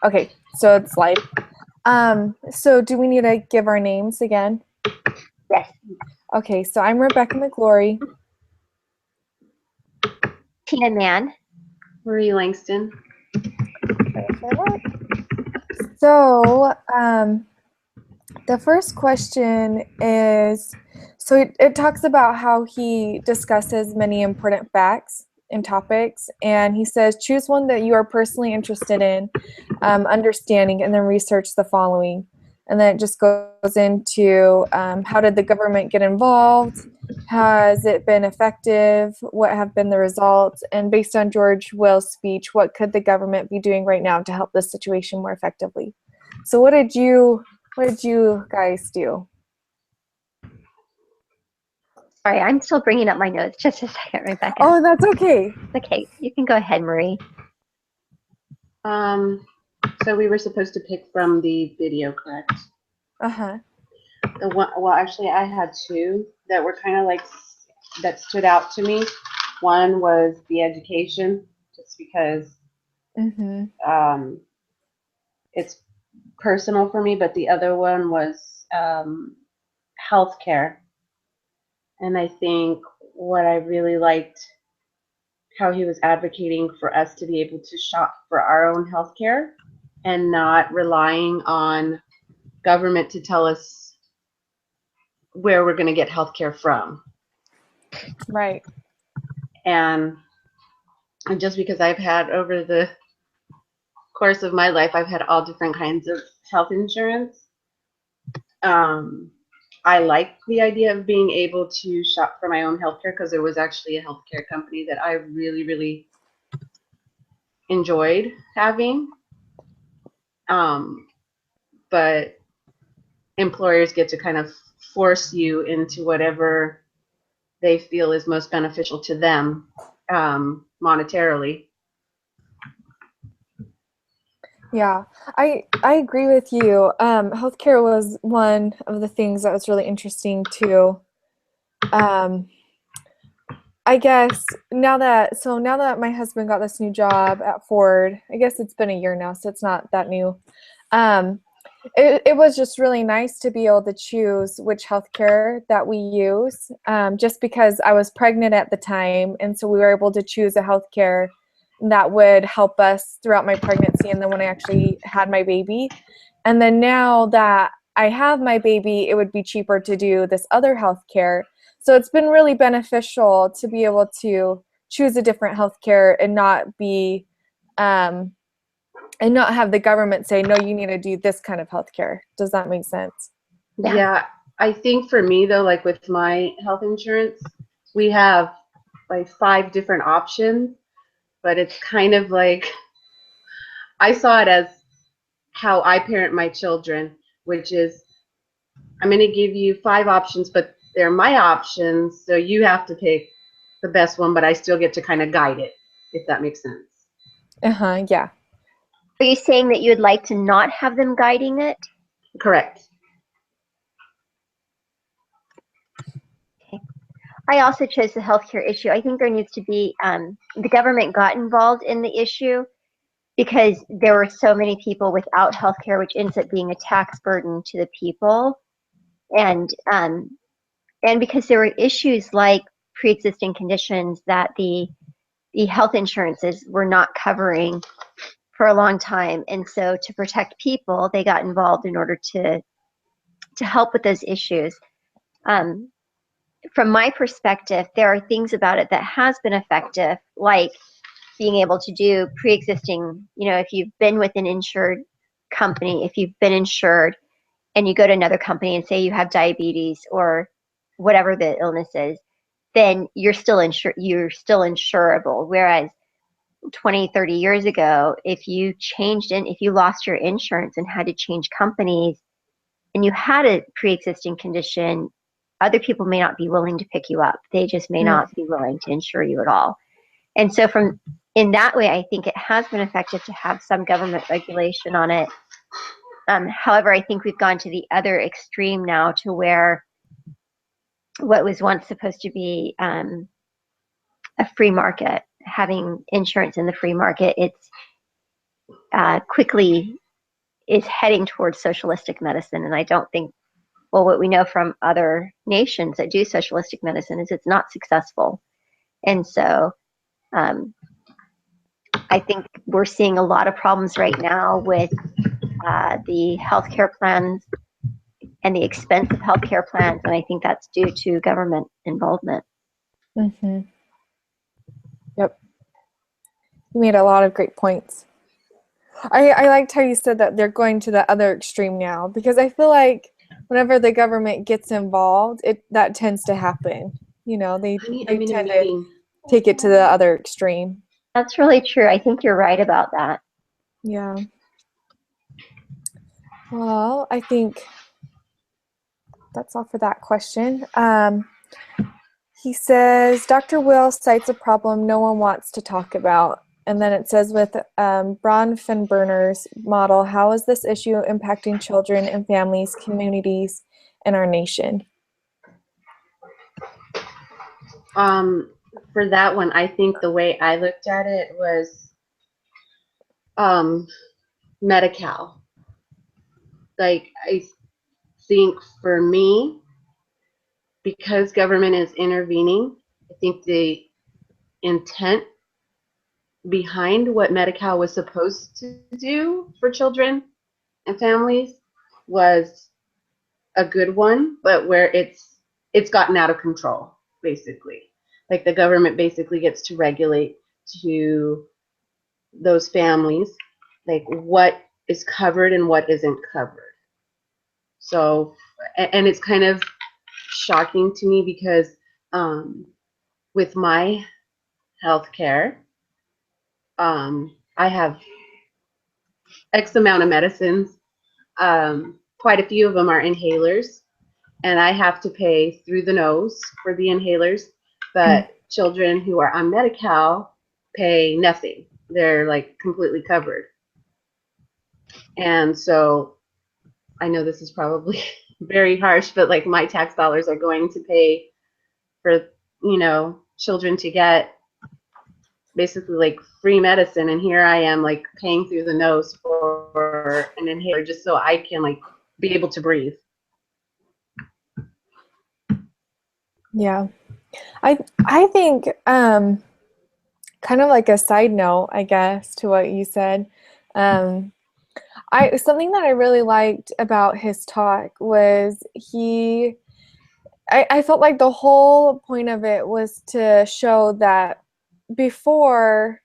Okay, so it's live. So do we need to give our names again? Yes. Okay, so I'm Rebecca McGlory. Tina Mann. Marie Langston. So the first question is, so it talks about how he discusses many important facts and topics, and he says, choose one that you are personally interested in understanding, and then research the following. And then it just goes into how did the government get involved? Has it been effective? What have been the results? And based on George Will's speech, what could the government be doing right now to help this situation more effectively? So what did you guys do? Sorry, I'm still bringing up my notes. Just a second, Rebecca. Oh, that's okay. Okay, you can go ahead, Marie. So we were supposed to pick from the video, correct? Uh-huh. Well, actually, I had two that were kind of like, that stood out to me. One was the education, just because it's personal for me, but the other one was healthcare. And I think what I really liked, how he was advocating for us to be able to shop for our own healthcare and not relying on government to tell us where we're going to get healthcare from. Right. And just because I've had, over the course of my life, I've had all different kinds of health insurance. I like the idea of being able to shop for my own healthcare, because there was actually a healthcare company that I really, really enjoyed having. But employers get to kind of force you into whatever they feel is most beneficial to them, monetarily. Yeah, I agree with you. Healthcare was one of the things that was really interesting too. I guess now that my husband got this new job at Ford, I guess it's been a year now, so it's not that new. It was just really nice to be able to choose which healthcare that we use, just because I was pregnant at the time, and so we were able to choose a healthcare that would help us throughout my pregnancy and then when I actually had my baby. And then now that I have my baby, it would be cheaper to do this other healthcare. So it's been really beneficial to be able to choose a different healthcare and not be and not have the government say, no, you need to do this kind of healthcare. Does that make sense? Yeah, I think for me though, like with my health insurance, we have like 5 different options, but it's kind of like, I saw it as how I parent my children, which is, I'm going to give you 5 options, but they're my options, so you have to pick the best one, but I still get to kind of guide it, if that makes sense. Yeah. Are you saying that you would like to not have them guiding it? Correct. Okay. I also chose the healthcare issue. I think there needs to be, the government got involved in the issue because there were so many people without healthcare, which ends up being a tax burden to the people. And because there were issues like pre-existing conditions that the health insurances were not covering for a long time. And so to protect people, they got involved in order to help with those issues. From my perspective, there are things about it that has been effective, like being able to do pre-existing, if you've been with an insured company, if you've been insured and you go to another company and say you have diabetes or whatever the illness is, then you're still insurable. Whereas 20, 30 years ago, if you lost your insurance and had to change companies and you had a pre-existing condition, other people may not be willing to pick you up. They just may not be willing to insure you at all. And so in that way, I think it has been effective to have some government regulation on it. However, I think we've gone to the other extreme now, to where what was once supposed to be a free market, having insurance in the free market, quickly is heading towards socialistic medicine. And I don't think, well, what we know from other nations that do socialistic medicine is it's not successful. And so I think we're seeing a lot of problems right now with the healthcare plans and the expense of healthcare plans. And I think that's due to government involvement. Mm-hmm. Yep. You made a lot of great points. I liked how you said that they're going to the other extreme now, because I feel like whenever the government gets involved, that tends to happen. You know, they Honey, they I'm in a tend to meeting. take it to the other extreme. That's really true. I think you're right about that. Yeah. Well, I think that's all for that question. He says, Dr. Will cites a problem no one wants to talk about. And then it says, with Braun-Finberner's model, how is this issue impacting children and families, communities, and our nation? For that one, I think the way I looked at it was Medi-Cal. Like, I think for me, because government is intervening, I think the intent behind what Medi-Cal was supposed to do for children and families was a good one, but where it's gotten out of control, basically. Like, the government basically gets to regulate to those families, like what is covered and what isn't covered. So, and it's kind of shocking to me because with my healthcare, I have X amount of medicines. Quite a few of them are inhalers, and I have to pay through the nose for the inhalers. But children who are on Medi-Cal pay nothing. They're like completely covered. And so I know this is probably very harsh, but like my tax dollars are going to pay for, children to get basically like free medicine. And here I am like paying through the nose for an inhaler just so I can like be able to breathe. Yeah. I think kind of like a side note, I guess, to what you said. Something that I really liked about his talk was I felt like the whole point of it was to show that before,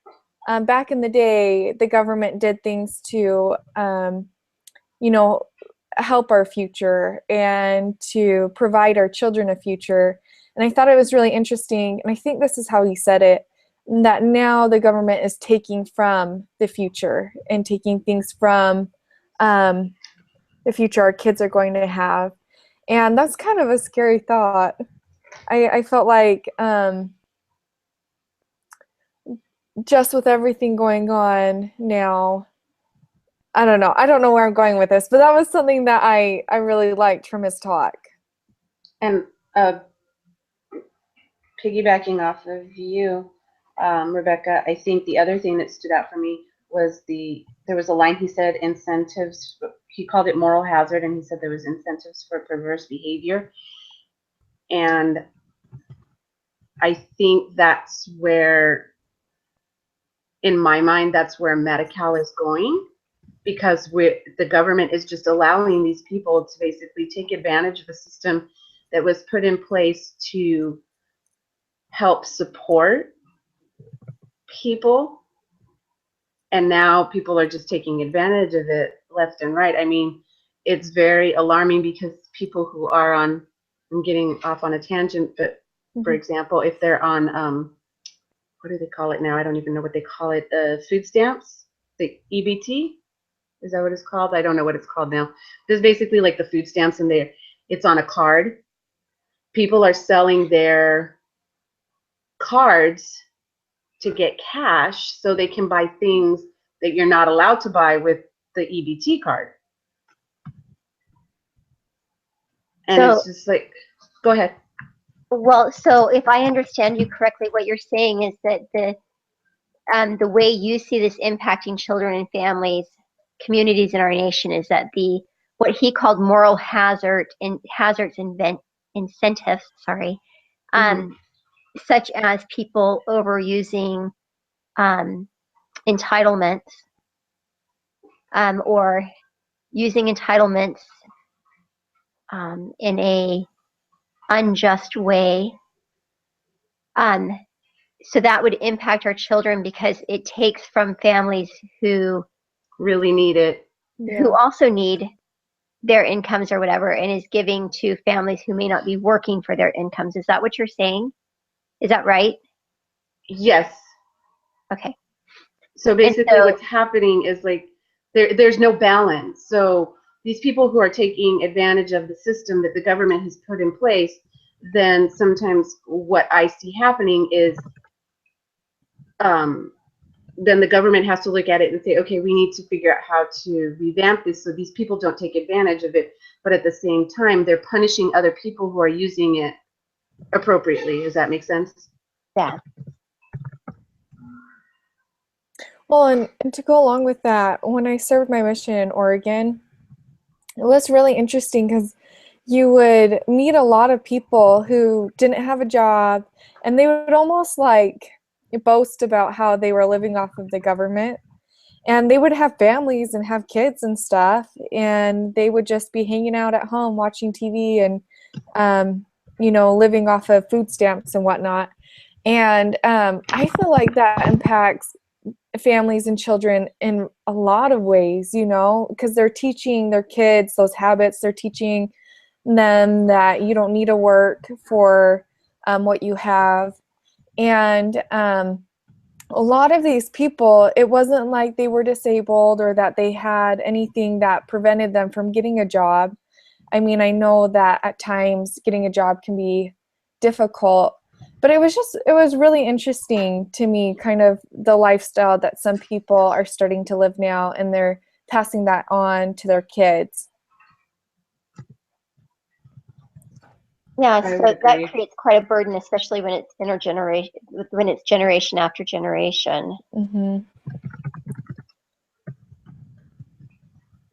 back in the day, the government did things to, help our future and to provide our children a future. And I thought it was really interesting, and I think this is how he said it, that now the government is taking from the future and taking things from the future our kids are going to have. And that's kind of a scary thought. I felt like just with everything going on now, I don't know. I don't know where I'm going with this, but that was something that I really liked from his talk. And piggybacking off of you, Rebecca, I think the other thing that stood out for me was there was a line he said, incentives, he called it moral hazard, and he said there was incentives for perverse behavior. And I think that's where, in my mind, that's where Medi-Cal is going, because the government is just allowing these people to basically take advantage of a system that was put in place to help support people, and now people are just taking advantage of it left and right. I mean, it's very alarming because people who are on, I'm getting off on a tangent, but for example, if they're on what do they call it now? I don't even know what they call it. Food stamps, the EBT. Is that what it's called? I don't know what it's called now. There's basically like the food stamps, and it's on a card. People are selling their cards to get cash so they can buy things that you're not allowed to buy with the EBT card. And so, it's just like, go ahead. Well, so if I understand you correctly, what you're saying is that the way you see this impacting children and families, communities in our nation is that what he called moral hazards incentives, such as people overusing entitlements or using entitlements in a unjust way. So that would impact our children because it takes from families who really need it, who also need their incomes or whatever, and is giving to families who may not be working for their incomes. Is that what you're saying? Is that right? Yes. Okay. So basically what's happening is like there's no balance. So these people who are taking advantage of the system that the government has put in place, then sometimes what I see happening is then the government has to look at it and say, okay, we need to figure out how to revamp this so these people don't take advantage of it. But at the same time, they're punishing other people who are using it appropriately. Does that make sense? Yeah. Well, and to go along with that, when I served my mission in Oregon, it was really interesting because you would meet a lot of people who didn't have a job, and they would almost like boast about how they were living off of the government. And they would have families and have kids and stuff, and they would just be hanging out at home watching TV and, living off of food stamps and whatnot. And I feel like that impacts families and children in a lot of ways, because they're teaching their kids those habits. They're teaching them that you don't need to work for what you have. And a lot of these people, it wasn't like they were disabled or that they had anything that prevented them from getting a job. I mean, I know that at times getting a job can be difficult, but it was really interesting to me, kind of the lifestyle that some people are starting to live now, and they're passing that on to their kids. Yeah, so that creates quite a burden, especially when it's intergeneration, when it's generation after generation. Mm-hmm.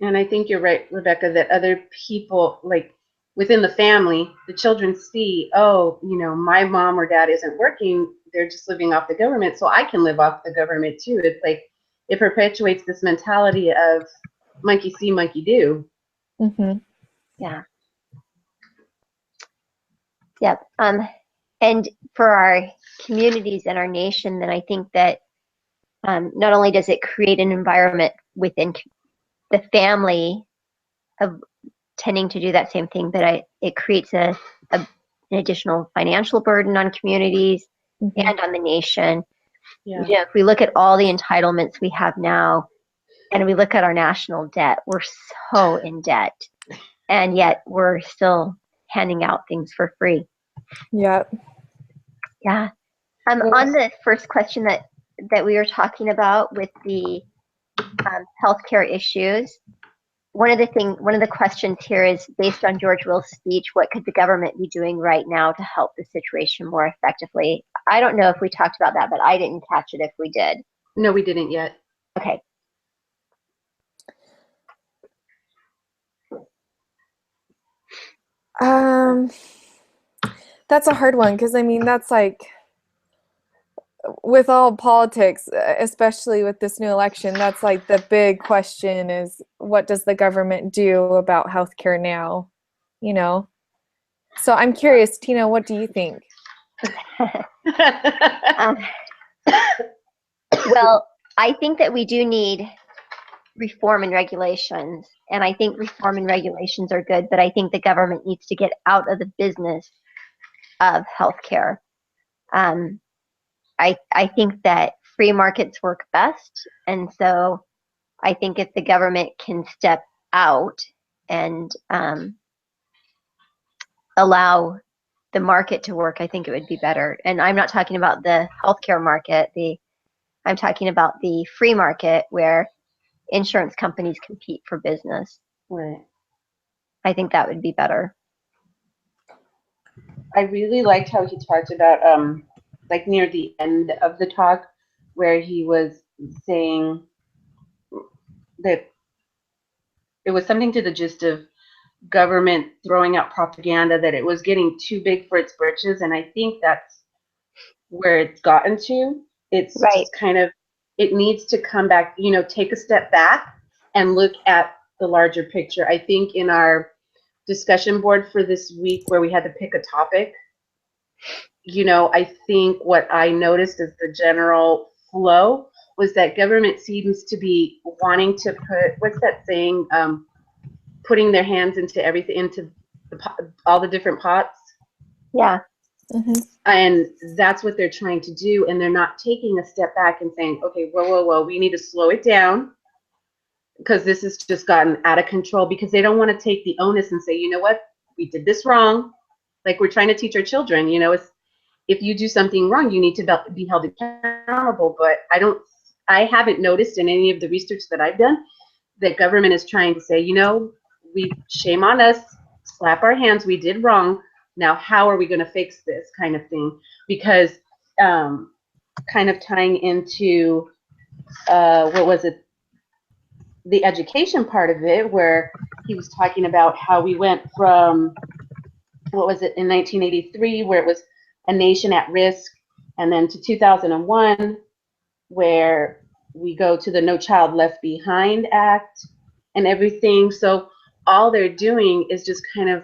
And I think you're right, Rebecca, that other people, like within the family, the children see, oh, my mom or dad isn't working. They're just living off the government, so I can live off the government too. It's like it perpetuates this mentality of monkey see, monkey do. Mm-hmm. Yeah. Yep. And for our communities and our nation, then I think that not only does it create an environment within the family of tending to do that same thing, but it creates an additional financial burden on communities and on the nation. Yeah. If we look at all the entitlements we have now, and we look at our national debt, we're so in debt, and yet we're still handing out things for free. Yep. Yeah. On the first question that we were talking about with the healthcare issues, one of the questions here is, based on George Will's speech, what could the government be doing right now to help the situation more effectively? I don't know if we talked about that, but I didn't catch it if we did. No, we didn't yet. Okay. That's a hard one, because I mean, that's like with all politics, especially with this new election, that's like the big question is, what does the government do about healthcare now? So I'm curious, Tina, what do you think? Well, I think that we do need reform and regulations, and I think reform and regulations are good, but I think the government needs to get out of the business of healthcare. I think that free markets work best, and so I think if the government can step out and allow the market to work, I think it would be better. And I'm not talking about the healthcare market. I'm talking about the free market where insurance companies compete for business. Right. I think that would be better. I really liked how he talked about, like near the end of the talk, where he was saying that it was something to the gist of government throwing out propaganda that it was getting too big for its britches, and I think that's where it's gotten to. It's Right. just kind of, it needs to come back, take a step back and look at the larger picture. I think in our discussion board for this week where we had to pick a topic, I think what I noticed as the general flow was that government seems to be wanting to put, what's that saying, putting their hands into everything, into all the different pots. Yeah. Mm-hmm. And that's what they're trying to do. And they're not taking a step back and saying, okay, whoa, we need to slow it down because this has just gotten out of control, because they don't want to take the onus and say, you know what, we did this wrong. Like we're trying to teach our children, it's, if you do something wrong, you need to be held accountable. But I haven't noticed in any of the research that I've done that government is trying to say, shame on us, slap our hands, we did wrong. Now, how are we going to fix this kind of thing? Because kind of tying into, what was it? The education part of it, where he was talking about how we went from, what was it, in 1983, where it was a nation at risk, and then to 2001, where we go to the No Child Left Behind Act and everything. So all they're doing is just kind of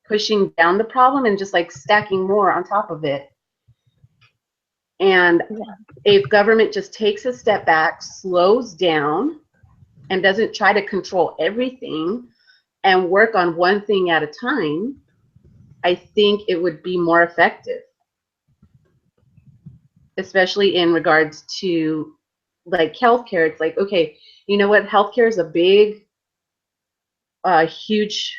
pushing down the problem and just like stacking more on top of it. And if government just takes a step back, slows down, and doesn't try to control everything and work on one thing at a time, I think it would be more effective, especially in regards to like healthcare. It's like, okay, you know what? Healthcare is a big, huge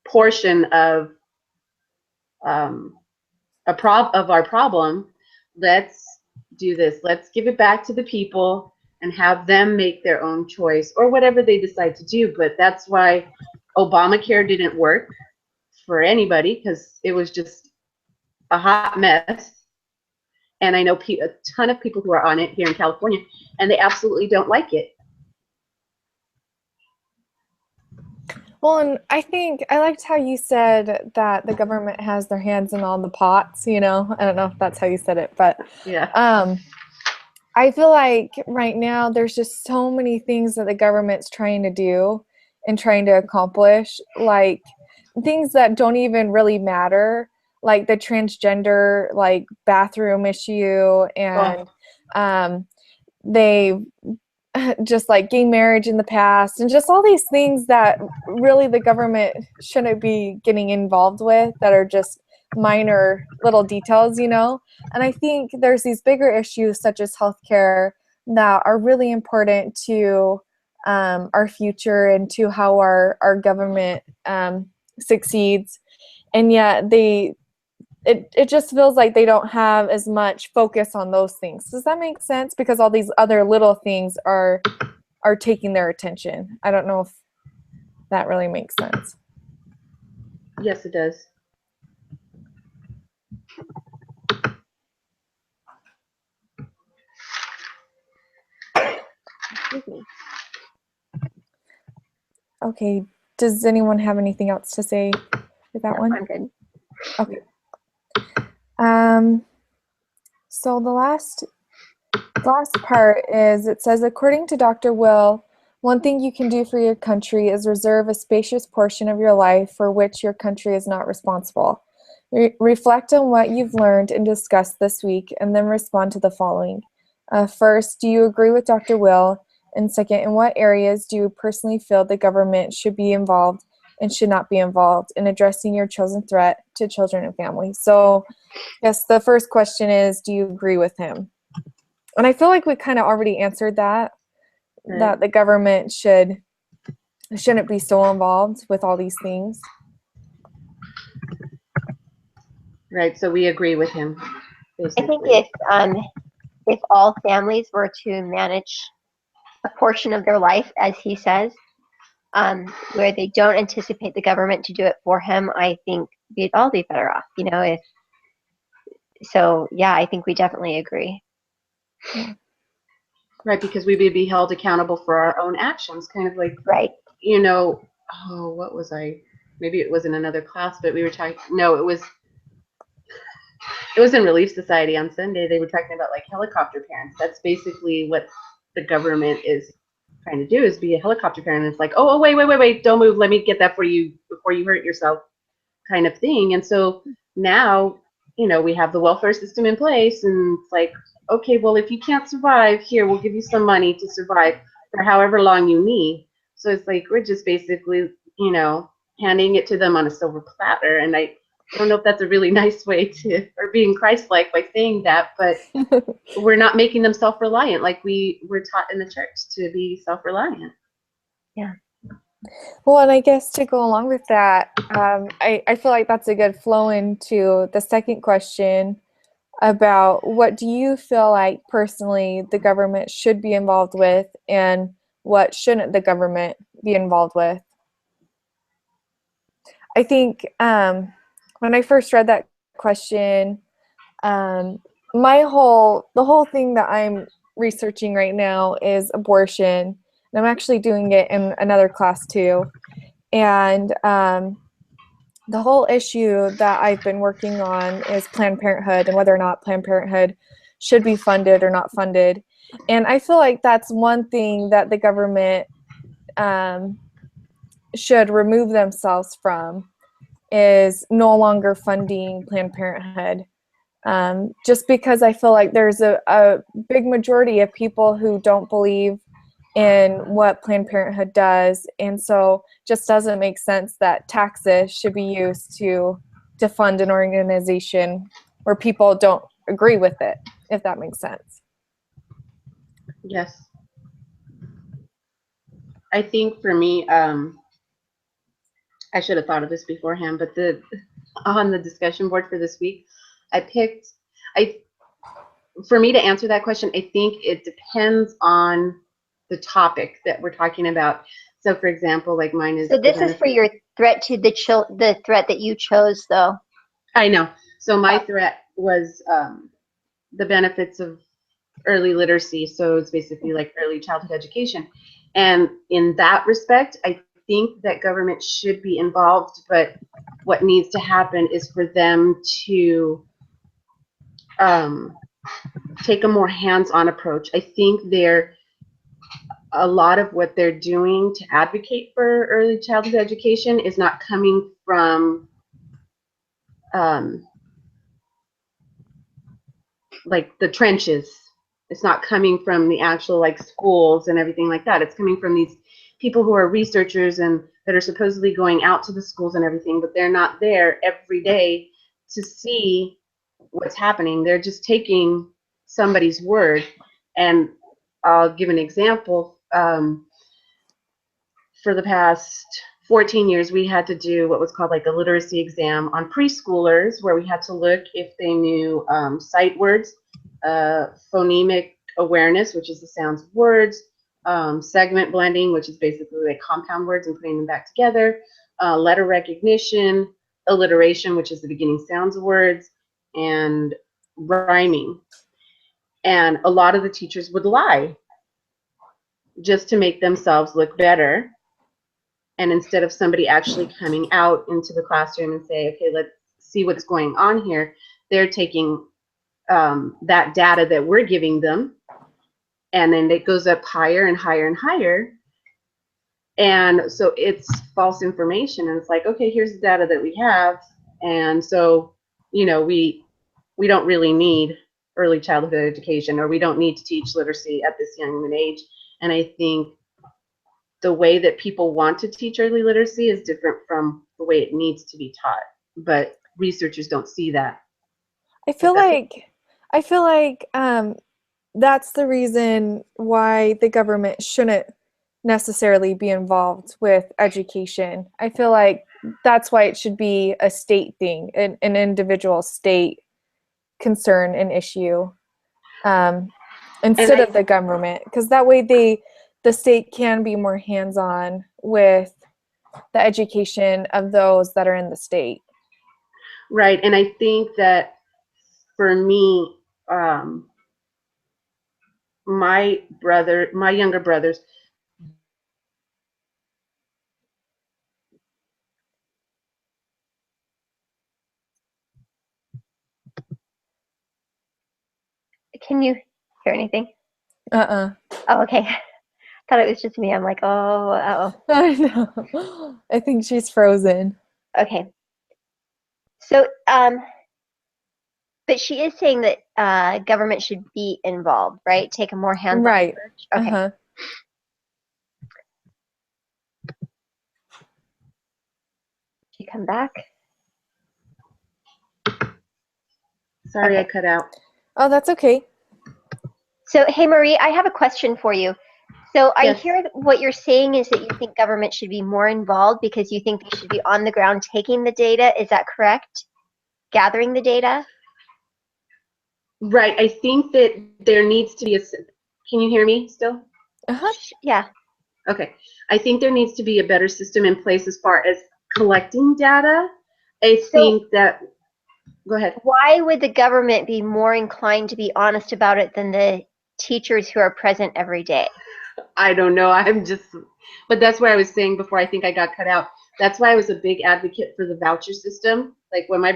portion of of our problem. Let's do this. Let's give it back to the people and have them make their own choice or whatever they decide to do. But that's why Obamacare didn't work for anybody, because it was just a hot mess. And I know a ton of people who are on it here in California, and they absolutely don't like it. Well, and I think I liked how you said that the government has their hands in all the pots, I don't know if that's how you said it, but Yeah. I feel like right now there's just so many things that the government's trying to do and trying to accomplish, like things that don't even really matter, like the transgender like bathroom issue, and they just like gay marriage in the past, and just all these things that really the government shouldn't be getting involved with, that are just minor little details, And I think there's these bigger issues such as healthcare that are really important to our future and to how our government succeeds. And yet it just feels like they don't have as much focus on those things. Does that make sense? Because all these other little things are taking their attention. I don't know if that really makes sense. Yes, it does. Excuse me. Okay. Does anyone have anything else to say with that one? I'm good. Okay. So the last part is, it says, according to Dr. Will, one thing you can do for your country is reserve a spacious portion of your life for which your country is not responsible. Reflect on what you've learned and discussed this week, and then respond to the following. First, do you agree with Dr. Will? And second, in what areas do you personally feel the government should be involved and should not be involved in addressing your chosen threat to children and families? So, yes, the first question is, do you agree with him? And I feel like we kind of already answered that, that the government shouldn't be so involved with all these things. Right. So we agree with him, basically. I think if all families were to manage a portion of their life, as he says, where they don't anticipate the government to do it for him, I think we'd all be better off. I think we definitely agree. Yeah. Right, because we would be held accountable for our own actions, kind of like, Right. oh, what was I? Maybe it was in another class, but we were talking. No, it was in Relief Society on Sunday. They were talking about like helicopter parents. That's basically what the government is trying to do, is be a helicopter parent. It's like, oh, wait, don't move. Let me get that for you before you hurt yourself, kind of thing. And so now, we have the welfare system in place, and it's like, okay, well, if you can't survive, here, we'll give you some money to survive for however long you need. So it's like we're just basically, handing it to them on a silver platter. And I don't know if that's a really nice way to, or being Christ-like by saying that, but we're not making them self-reliant like we were taught in the church to be self-reliant. Yeah. Well, and I guess to go along with that, I feel like that's a good flow into the second question about what do you feel like personally the government should be involved with, and what shouldn't the government be involved with? I think when I first read that question, the whole thing that I'm researching right now is abortion, and I'm actually doing it in another class too. And the whole issue that I've been working on is Planned Parenthood and whether or not Planned Parenthood should be funded or not funded. And I feel like that's one thing that the government should remove themselves from, is no longer funding Planned Parenthood. Just because I feel like there's a big majority of people who don't believe in what Planned Parenthood does, and so just doesn't make sense that taxes should be used to fund an organization where people don't agree with it, if that makes sense. Yes. I think for me, I should have thought of this beforehand, but on the discussion board for this week, for me to answer that question, I think it depends on the topic that we're talking about. So for example, like mine is. So this is for your threat to the threat that you chose, though. I know. So my threat was the benefits of early literacy. So it's basically like early childhood education. And in that respect, I think that government should be involved, but what needs to happen is for them to take a more hands-on approach. I think a lot of what they're doing to advocate for early childhood education is not coming from like the trenches. It's not coming from the actual like schools and everything like that. It's coming from these people who are researchers and that are supposedly going out to the schools and everything, but they're not there every day to see what's happening. They're just taking somebody's word. And I'll give an example. For the past 14 years, we had to do what was called like a literacy exam on preschoolers, where we had to look if they knew sight words, phonemic awareness, which is the sounds of words, segment blending, which is basically like compound words and putting them back together, letter recognition, alliteration, which is the beginning sounds of words, and rhyming. And a lot of the teachers would lie just to make themselves look better. And instead of somebody actually coming out into the classroom and say, okay, let's see what's going on here, they're taking that data that we're giving them, and then it goes up higher and higher and higher. And so it's false information. And it's like, okay, here's the data that we have. And so, we don't really need early childhood education, or we don't need to teach literacy at this young of an age. And I think the way that people want to teach early literacy is different from the way it needs to be taught. But researchers don't see that. I feel like that's the reason why the government shouldn't necessarily be involved with education. I feel like that's why it should be a state thing, an individual state concern and issue, instead of the government, because that way the state can be more hands-on with the education of those that are in the state. Right. And I think that for me, my younger brothers, Can you hear anything? Uh-uh. Oh, okay. Thought it was just me. I'm like, oh. I know. I think she's frozen. Okay. So, but she is saying that government should be involved, right? Take a more hands-on Right. approach. Okay. Uh-huh. She come back? sorry, I Okay. cut out. Oh, that's okay. So, hey, Marie, I have a question for you. So I Yes. hear that what you're saying is that you think government should be more involved because you think they should be on the ground taking the data. Is that correct? Gathering the data? Right. I think that there needs to be can you hear me still? Uh-huh. Yeah. Okay. I think there needs to be a better system in place as far as collecting data. I So think that, go ahead. why would the government be more inclined to be honest about it than the teachers who are present every day? I don't know. But that's where I was saying before, I think I got cut out. That's why I was a big advocate for the voucher system. Like when my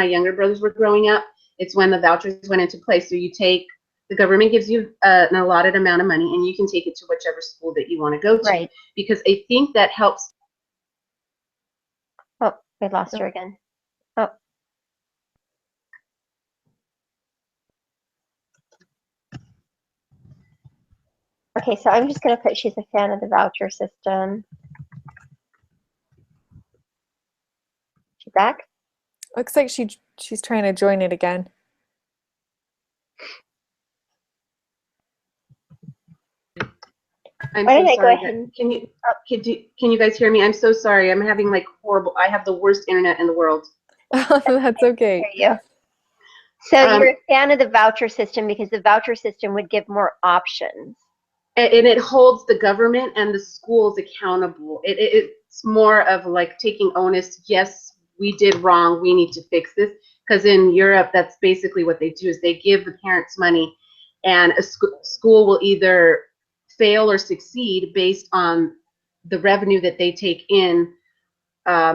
younger brothers were growing up, it's when the vouchers went into place. So the government gives you an allotted amount of money and you can take it to whichever school that you want to go to. Right. Because I think that helps. Oh, we lost her again. Oh. Okay, so I'm just going to put she's a fan of the voucher system. She's back? Looks like she's trying to join it again. I'm Why so don't I go sorry. ahead and Can you guys hear me? I'm so sorry. I'm having I have the worst internet in the world. That's okay. hear you. So you're a fan of the voucher system because the voucher system would give more options. And it holds the government and the schools accountable. It's more of like taking onus. Yes, we did wrong. We need to fix this. Because in Europe, that's basically what they do is they give the parents money, and a school will either fail or succeed based on the revenue that they take in,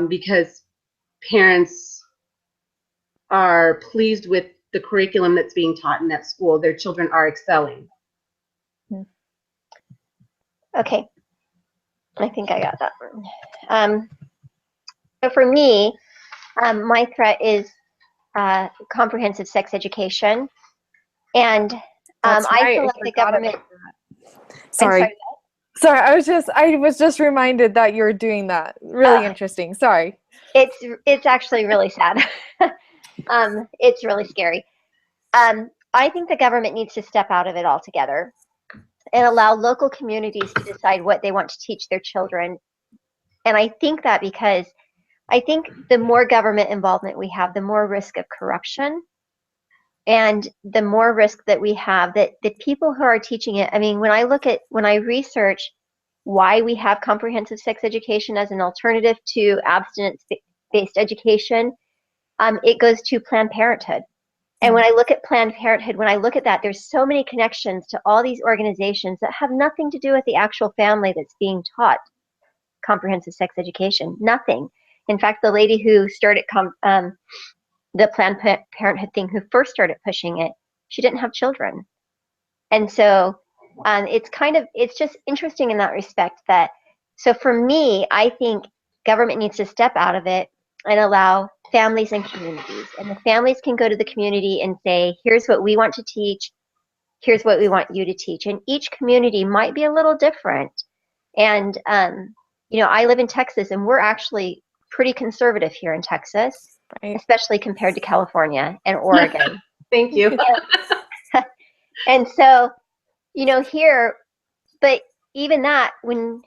because parents are pleased with the curriculum that's being taught in that school. Their children are excelling. Okay, I think I got that one. So for me, my threat is comprehensive sex education, and That's I right. feel I like the forgot about government. that. I'm Sorry. Sorry, I was just reminded that you were doing that. Really interesting. Sorry. It's actually really sad. It's really scary. I think the government needs to step out of it altogether and allow local communities to decide what they want to teach their children. And I think that because I think the more government involvement we have, the more risk of corruption and the more risk that we have that the people who are teaching it. I mean, when I research why we have comprehensive sex education as an alternative to abstinence-based education, it goes to Planned Parenthood. And when I look at Planned Parenthood, when I look at that, there's so many connections to all these organizations that have nothing to do with the actual family that's being taught comprehensive sex education. Nothing. In fact, the lady who started the Planned Parenthood thing, who first started pushing it, she didn't have children. And so it's just interesting in that respect that, so for me, I think government needs to step out of it and allow families and communities. And the families can go to the community and say, here's what we want to teach, here's what we want you to teach. And each community might be a little different. And, I live in Texas, and we're actually pretty conservative here in Texas, Right. especially compared to California and Oregon. Thank you. And so, here, but even that, when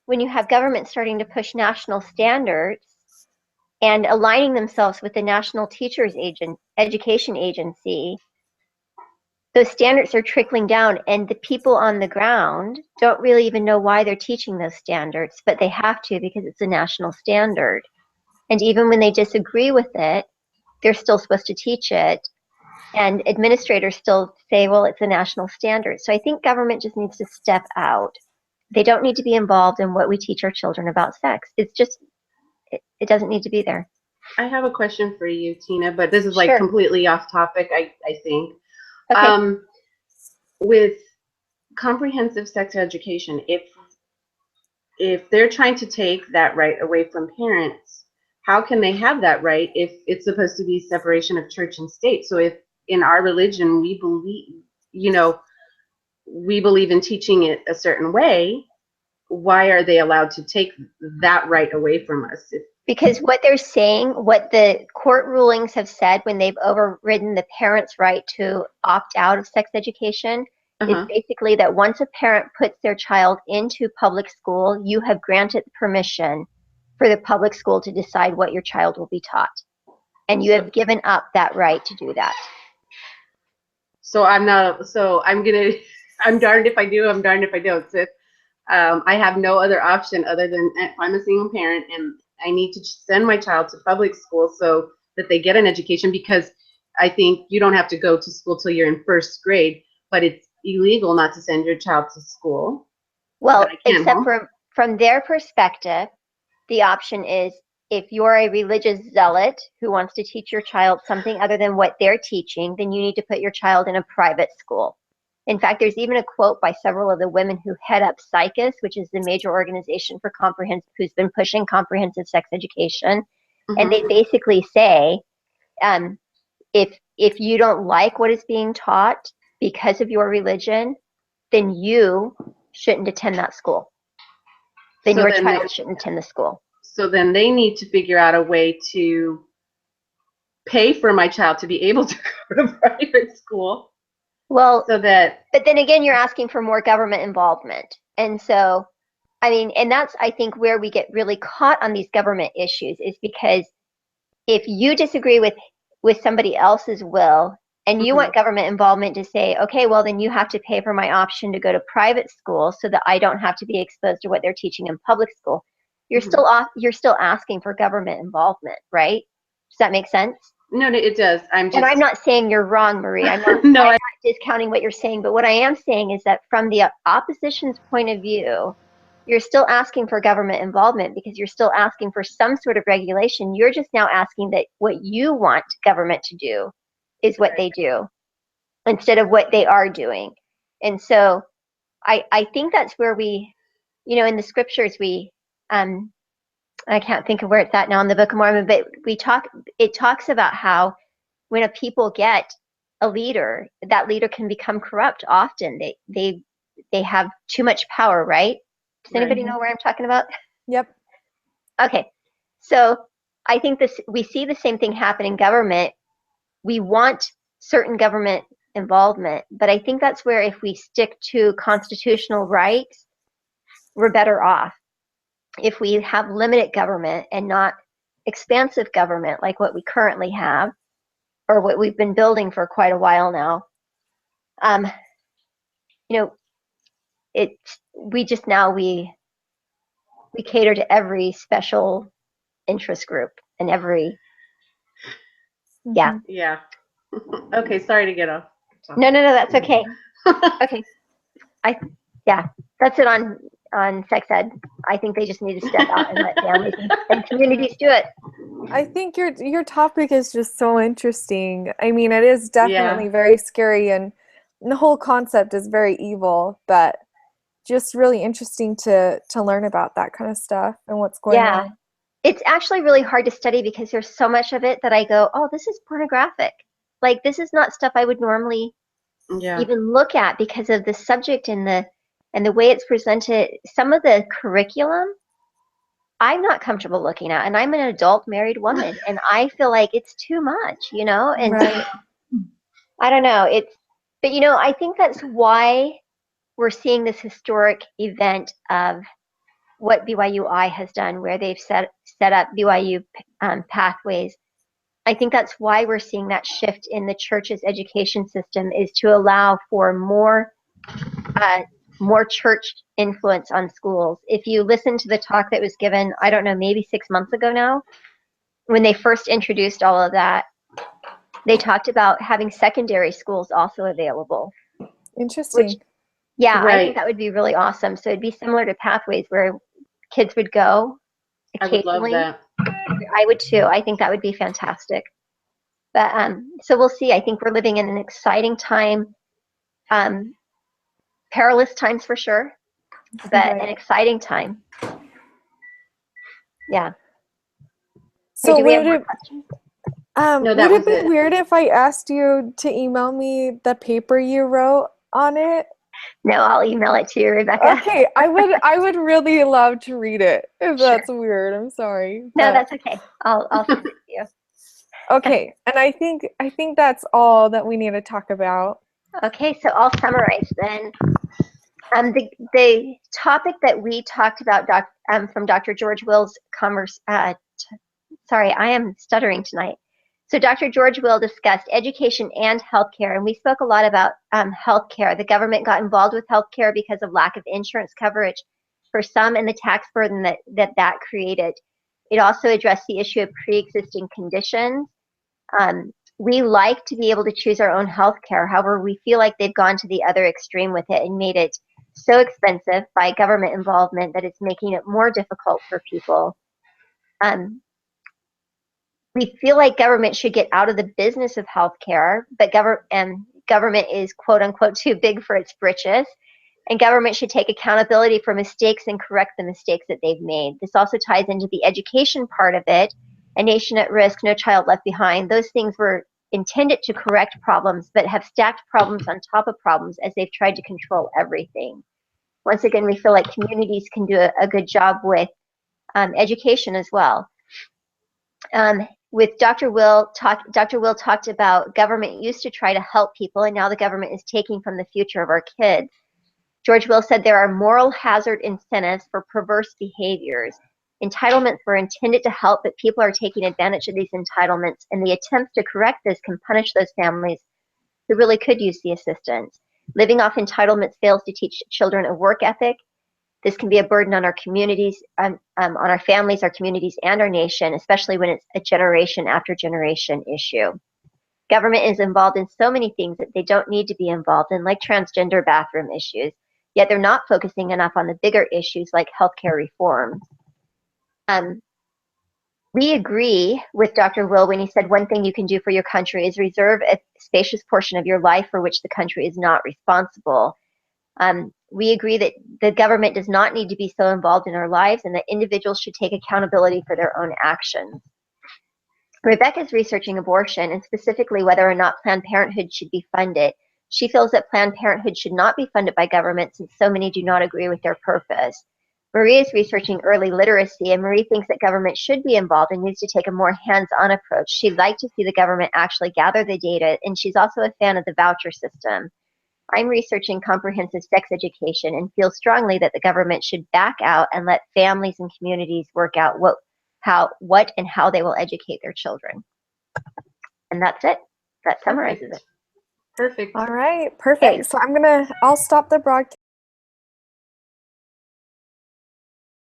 you have government starting to push national standards and aligning themselves with the National Teachers Education Agency, those standards are trickling down, and the people on the ground don't really even know why they're teaching those standards, but they have to because it's a national standard. And even when they disagree with it, they're still supposed to teach it. And administrators still say, well, it's a national standard. So I think government just needs to step out. They don't need to be involved in what we teach our children about sex. It's just, it doesn't need to be there. I have a question for you, Tina, but this is like Sure. completely off topic, I think. Okay. With comprehensive sex education, if they're trying to take that right away from parents, how can they have that right if it's supposed to be separation of church and state? So if in our religion we believe, you know, we believe in teaching it a certain way, why are they allowed to take that right away from us? Because what they're saying, what the court rulings have said when they've overridden the parents' right to opt out of sex education is basically that once a parent puts their child into public school, you have granted permission for the public school to decide what your child will be taught. And you have given up that right to do that. So I'm darned if I do, I'm darned if I don't. So I have no other option other than if I'm a single parent and I need to send my child to public school so that they get an education, because I think you don't have to go to school till you're in first grade, but it's illegal not to send your child to school. Well, except from their perspective, the option is if you're a religious zealot who wants to teach your child something other than what they're teaching, then you need to put your child in a private school. In fact, there's even a quote by several of the women who head up SICUS, which is the major organization for who's been pushing comprehensive sex education. And they basically say, if you don't like what is being taught because of your religion, then you shouldn't attend that school. Then your child shouldn't attend the school. So then they need to figure out a way to pay for my child to be able to go to private school. Well, so that. But then again, you're asking for more government involvement. And so, I mean, and that's, I think, where we get really caught on these government issues is because if you disagree with somebody else's will and you want government involvement to say, okay, well, then you have to pay for my option to go to private school so that I don't have to be exposed to what they're teaching in public school. You're still asking for government involvement, right? Does that make sense? No, it does. And I'm not saying you're wrong, Marie. I'm not, no, I'm not discounting what you're saying, but what I am saying is that from the opposition's point of view, you're still asking for government involvement because you're still asking for some sort of regulation. You're just now asking that what you want government to do is what they do instead of what they are doing. And so I think that's where we, in the scriptures, I can't think of where it's at now in the Book of Mormon, but it talks about how when a people get a leader, that leader can become corrupt often. They have too much power, right? Does anybody know where I'm talking about? Yep. Okay. So I think we see the same thing happen in government. We want certain government involvement, but I think that's where if we stick to constitutional rights, we're better off. If we have limited government and not expansive government like what we currently have, or what we've been building for quite a while now, we cater to every special interest group and every, yeah. Yeah. Okay, sorry to get off. No, that's okay. Okay. That's it on sex ed. I think they just need to step out and let families and communities do it. I think your topic is just so interesting. I mean, it is definitely very scary, and the whole concept is very evil, but just really interesting to learn about that kind of stuff and what's going on. Yeah. It's actually really hard to study because there's so much of it that I go, oh, this is pornographic. Like, this is not stuff I would normally even look at because of the subject and the way it's presented. Some of the curriculum I'm not comfortable looking at, and I'm an adult married woman, and I feel like it's too much, and right. I don't know. But I think that's why we're seeing this historic event of what BYUI has done, where they've set up BYU pathways. I think that's why we're seeing that shift in the church's education system, is to allow for more church influence on schools. If you listen to the talk that was given, I don't know, maybe 6 months ago now, when they first introduced all of that, They talked about having secondary schools also available, which, Interesting. yeah, I think Right. that would be really awesome. So it'd be similar to Pathways where kids would go I would love occasionally. that. I would too. I think that would be fantastic. But so we'll see. I think we're living in an exciting time, perilous times for sure, but an Right. exciting time. Yeah. Hey, So do we have more questions? No, that would it was be it. weird if I asked you to email me the paper you wrote on it? No, I'll email it to you, Rebecca. Okay, I would really love to read it if Sure. that's weird. I'm sorry, No, but that's okay. I'll send it to you. okay. And I think that's all that we need to talk about. Okay, so I'll summarize then. The topic that we talked about from Dr. George Will's sorry, I am stuttering tonight. So Dr. George Will discussed education and healthcare, and we spoke a lot about healthcare. The government got involved with healthcare because of lack of insurance coverage for some and the tax burden that created. It also addressed the issue of pre-existing conditions. We like to be able to choose our own healthcare. However, we feel like they've gone to the other extreme with it and made it so expensive by government involvement that it's making it more difficult for people. We feel like government should get out of the business of healthcare, but government is quote unquote too big for its britches. And government should take accountability for mistakes and correct the mistakes that they've made. This also ties into the education part of it. A nation at risk, no child left behind. Those things were intended to correct problems, but have stacked problems on top of problems as they've tried to control everything. Once again, we feel like communities can do a good job with education as well. With Dr. Will talked about government used to try to help people, and now the government is taking from the future of our kids. George Will said there are moral hazard incentives for perverse behaviors. Entitlements were intended to help, but people are taking advantage of these entitlements, and the attempts to correct this can punish those families who really could use the assistance. Living off entitlements fails to teach children a work ethic. This can be a burden on our communities, on our families, our communities, and our nation, especially when it's a generation after generation issue. Government is involved in so many things that they don't need to be involved in, like transgender bathroom issues, yet they're not focusing enough on the bigger issues like healthcare reforms. We agree with Dr. Will when he said one thing you can do for your country is reserve a spacious portion of your life for which the country is not responsible. We agree that the government does not need to be so involved in our lives and that individuals should take accountability for their own actions. Rebecca is researching abortion and specifically whether or not Planned Parenthood should be funded. She feels that Planned Parenthood should not be funded by government since so many do not agree with their purpose. Marie is researching early literacy, and Marie thinks that government should be involved and needs to take a more hands-on approach. She'd like to see the government actually gather the data, and she's also a fan of the voucher system. I'm researching comprehensive sex education and feel strongly that the government should back out and let families and communities work out what and how they will educate their children. And that's it. That summarizes it. Perfect. All right, perfect. Okay. So I'll stop the broadcast.